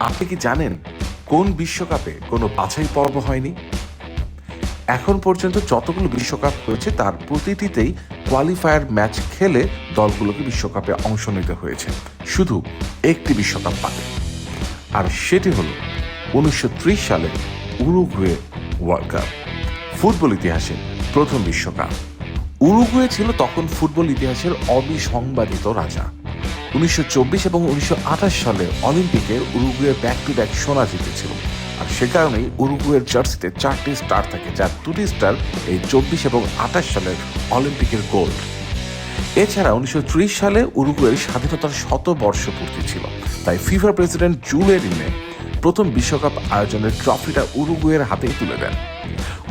আপনি কি জানেন কোন বিশ্বকাপে কোনো বাছাই পর্ব হয়নি? এখন পর্যন্ত যতগুলো বিশ্বকাপ হয়েছে তার প্রতিটিতেই কোয়ালিফায়ার ম্যাচ খেলে দলগুলোকে বিশ্বকাপে অংশ নিতে হয়েছে, শুধু একটি বিশ্বকাপ বাদে। আর সেটি হলো 1930 সালের উরুগুয়ে ওয়ার্ল্ড কাপ, ফুটবল ইতিহাসে প্রথম বিশ্বকাপ। উরুগুয়ে ছিল তখন ফুটবল ইতিহাসের অবিসংবাদিত রাজা। 1924 এবং 1928 সালে অলিম্পিকে উরুগুয়ে ব্যাক টু ব্যাক সোনা জিতেছিল, আর সে কারণেই উরুগুয়ের জার্সিতে 4টি স্টার থাকে, যার 2টি স্টার এই 24 এবং 28 সালের অলিম্পিকের গোল্ড। এছাড়া 1930 সালে উরুগুয়ের স্বাধীনতার 100 বর্ষপূর্তি ছিল, তাই ফিফা প্রেসিডেন্ট জুলে রিমে প্রথম বিশ্বকাপ আয়োজনের ট্রফিটা উরুগুয়ের হাতেই তুলে দেন।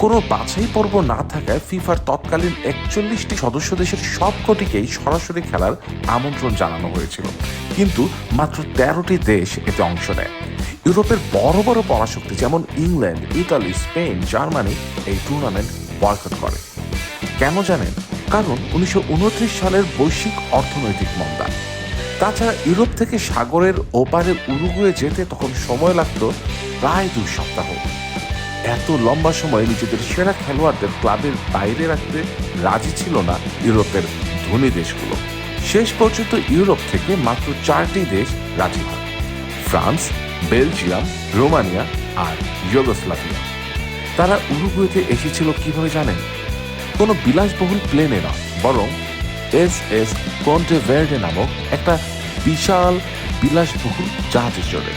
কোনো বাছাই পর্ব না থাকায় ফিফার তৎকালীন 41টি সদস্য দেশের সবকটিকেই সরাসরি খেলার আমন্ত্রণ জানানো হয়েছিল, কিন্তু মাত্র 13টি দেশ এতে অংশ নেয়। ইউরোপের বড় বড় পরাশক্তি যেমন ইংল্যান্ড, ইতালি, স্পেন, জার্মানি এই টুর্নামেন্ট বয়কট করে। কেন জানেন? কারণ 1929 সালের বৈশ্বিক অর্থনৈতিক মন্দা। তাছাড়া ইউরোপ থেকে সাগরের ওপারে উরুগুয়ে যেতে তখন সময় লাগতো প্রায় 2 সপ্তাহ। এত লম্বা সময় নিজেদের সেরা খেলোয়াড়দের ক্লাবের বাইরে রাখতে রাজি ছিল না ইউরোপের ধনী দেশগুলো। শেষ পর্যন্ত ইউরোপ থেকে মাত্র 4টি দেশ রাজি হয়: ফ্রান্স, বেলজিয়াম, রোমানিয়া আর ইউগোস্লাভিয়া। তারা উরুগুয়েতে এসেছিল কিভাবে জানেন? কোনো বিলাসবহুল প্লেনে নয়, বরং এস কন্টেভের্ডে নামক একটা বিশাল বিলাসবহুল জাহাজে চড়ে।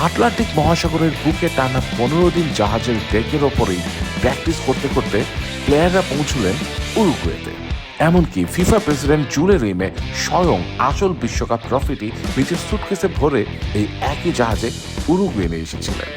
আটলান্টিক মহাসাগরের বুকে টানা 15 দিন জাহাজের ডেকের ওপরেই প্র্যাকটিস করতে করতে প্লেয়াররা পৌঁছলেন উরুগুয়েতে। এমনকি ফিফা প্রেসিডেন্ট জুলে রিমে স্বয়ং আসল বিশ্বকাপ ট্রফিটি নিজের সুটকেসে ভরে এই একই জাহাজে উরুগুয়ে নিয়ে এসেছিলেন।